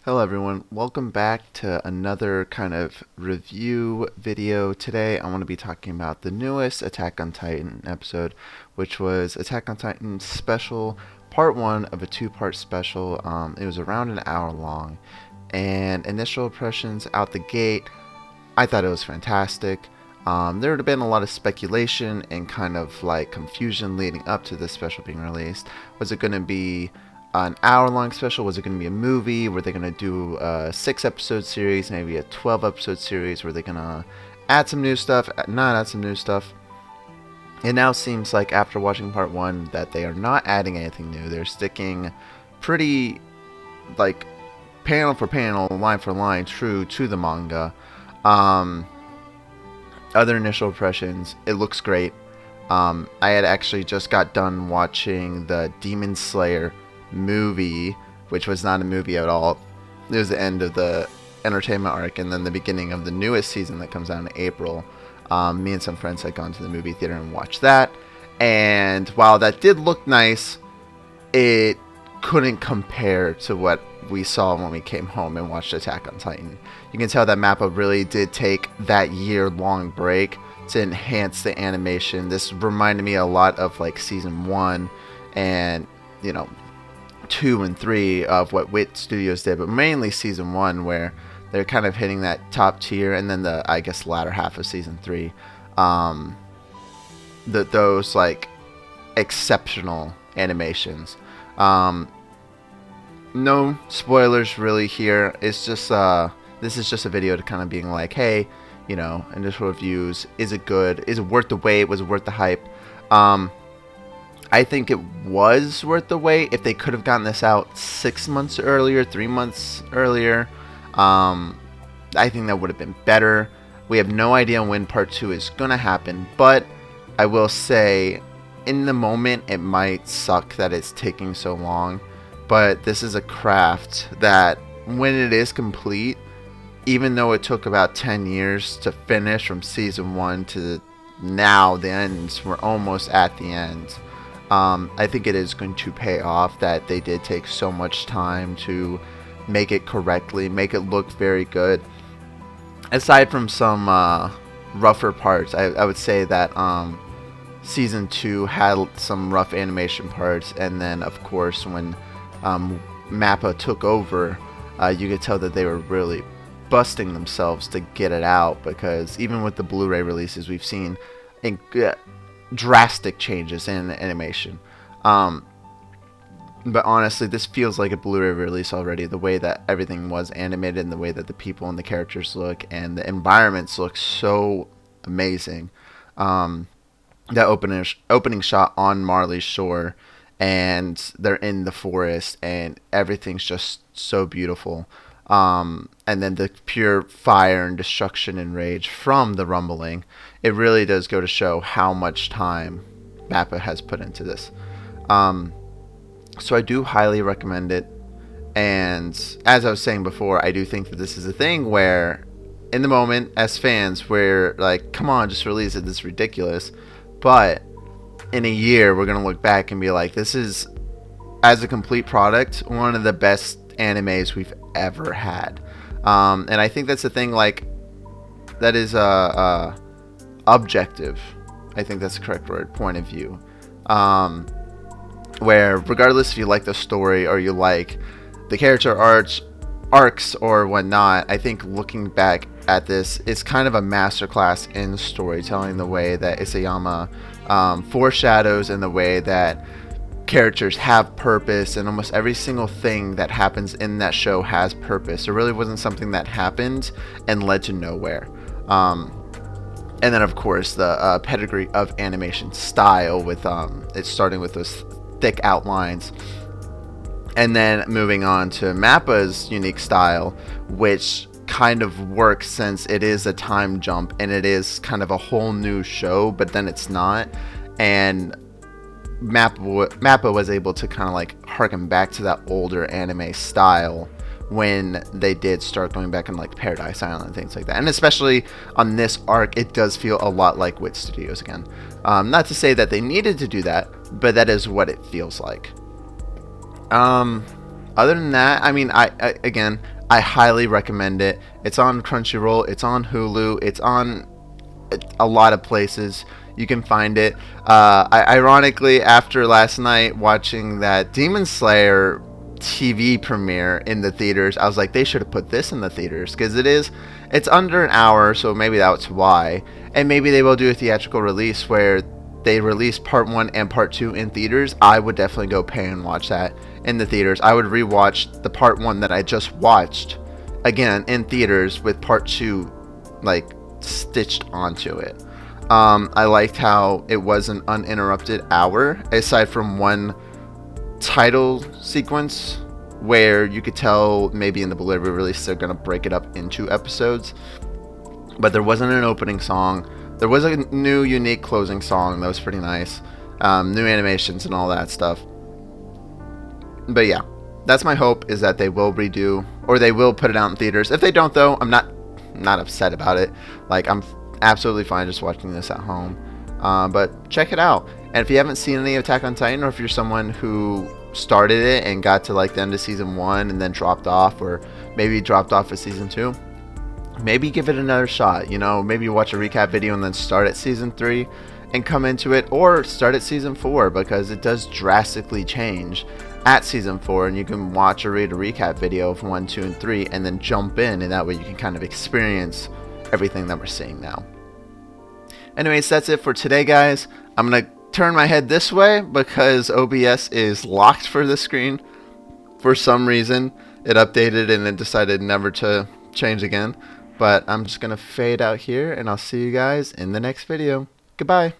Hello everyone, welcome back to another kind of review video. Today I want to be talking about the newest Attack on Titan episode, which was Attack on Titan Special Part 1 of a two-part special. It was around an hour long, and initial impressions out the gate, I thought it was fantastic. There had been a lot of speculation and kind of like confusion leading up to this special being released. Was it going to be an hour-long special? Was it going to be a movie? Were they going to do a 6-episode series, maybe a 12-episode series? Were they going to add some new stuff, not add some new stuff? It now seems like after watching part 1 that they are not adding anything new. They're sticking pretty, like, panel for panel, line for line, true to the manga. Other initial impressions, it looks great. I had actually just got done watching the Demon Slayer movie, which was not a movie at all. It was the end of the entertainment arc and then the beginning of the newest season that comes out in April. Me and some friends had gone to the movie theater and watched that, and while that did look nice, it couldn't compare to what we saw when we came home and watched Attack on Titan. You can tell that Mappa really did take that year-long break to enhance the animation. This reminded me a lot of like season 1 and 2 and 3 of what Wit Studios did, but mainly season 1, where they're kind of hitting that top tier, and then the, I guess, latter half of season 3, those like exceptional animations. No spoilers really here. It's just this is just a video to kind of being like, hey, initial reviews. Is it good? Is it worth the wait? Was it worth the hype? I think it was worth the wait. If they could have gotten this out 6 months earlier, 3 months earlier, I think that would have been better. We have no idea when part 2 is gonna happen, but I will say, in the moment, it might suck that it's taking so long. But this is a craft that, when it is complete, even though it took about 10 years to finish from season 1 to now, the ends, we're almost at the end. I think it is going to pay off that they did take so much time to make it correctly, make it look very good. Aside from some rougher parts, I would say that season 2 had some rough animation parts, and then of course when Mappa took over, you could tell that they were really busting themselves to get it out, because even with the Blu-ray releases, we've seen drastic changes in animation. But honestly, this feels like a Blu-ray release already. The way that everything was animated, and the way that the people and the characters look, and the environments look so amazing. That opening shot on Marley's shore, and they're in the forest, and everything's just so beautiful. And then the pure fire and destruction and rage from the rumbling. It really does go to show how much time Mappa has put into this. So I do highly recommend it. And as I was saying before, I do think that this is a thing where, in the moment, as fans, we're like, come on, just release it, this is ridiculous. But in a year, we're going to look back and be like, this is, as a complete product, one of the best animes we've ever had. And I think that's the thing, like, that is objective. I think that's the correct word, point of view. Where regardless if you like the story or you like the character arcs or whatnot, I think looking back at this, it's kind of a masterclass in storytelling, the way that Isayama foreshadows, and the way that characters have purpose, and almost every single thing that happens in that show has purpose. It really wasn't something that happened and led to nowhere. And then of course the pedigree of animation style, with it starting with those thick outlines, and then moving on to Mappa's unique style, which kind of works since it is a time jump and it is kind of a whole new show, but then it's not. And Mappa was able to kind of like harken back to that older anime style when they did start going back in like Paradise Island and things like that. And especially on this arc, it does feel a lot like Wit Studios again. Not to say that they needed to do that, but that is what it feels like. Other than that, I mean, again, I highly recommend it. It's on Crunchyroll, it's on Hulu, it's on a lot of places. You can find it. Ironically, after last night watching that Demon Slayer TV premiere in the theaters, I was like, they should have put this in the theaters because it's under an hour, so maybe that's why. And maybe they will do a theatrical release where they release part 1 and part 2 in theaters. I would definitely go pay and watch that in the theaters. I would rewatch the part 1 that I just watched again in theaters with part 2 like stitched onto it. I liked how it was an uninterrupted hour, aside from one title sequence where you could tell maybe in the Blu-ray release they're gonna break it up into episodes. But there wasn't an opening song. There was a new unique closing song that was pretty nice. New animations and all that stuff. But yeah, that's my hope, is that they will redo, or they will put it out in theaters. If they don't though, I'm not upset about it. Like, I'm absolutely fine just watching this at home. But check it out. And if you haven't seen any Attack on Titan, or if you're someone who started it and got to like the end of season 1 and then dropped off, or maybe dropped off at season 2, maybe give it another shot. You know, maybe watch a recap video and then start at season 3 and come into it, or start at season 4, because it does drastically change at season 4, and you can watch or read a recap video of 1, 2, and 3 and then jump in, and that way you can kind of experience everything that we're seeing now. Anyways, that's it for today, guys. I'm gonna turn my head this way because OBS is locked for the screen. For some reason it updated and it decided never to change again. But I'm just gonna fade out here, and I'll see you guys in the next video. Goodbye.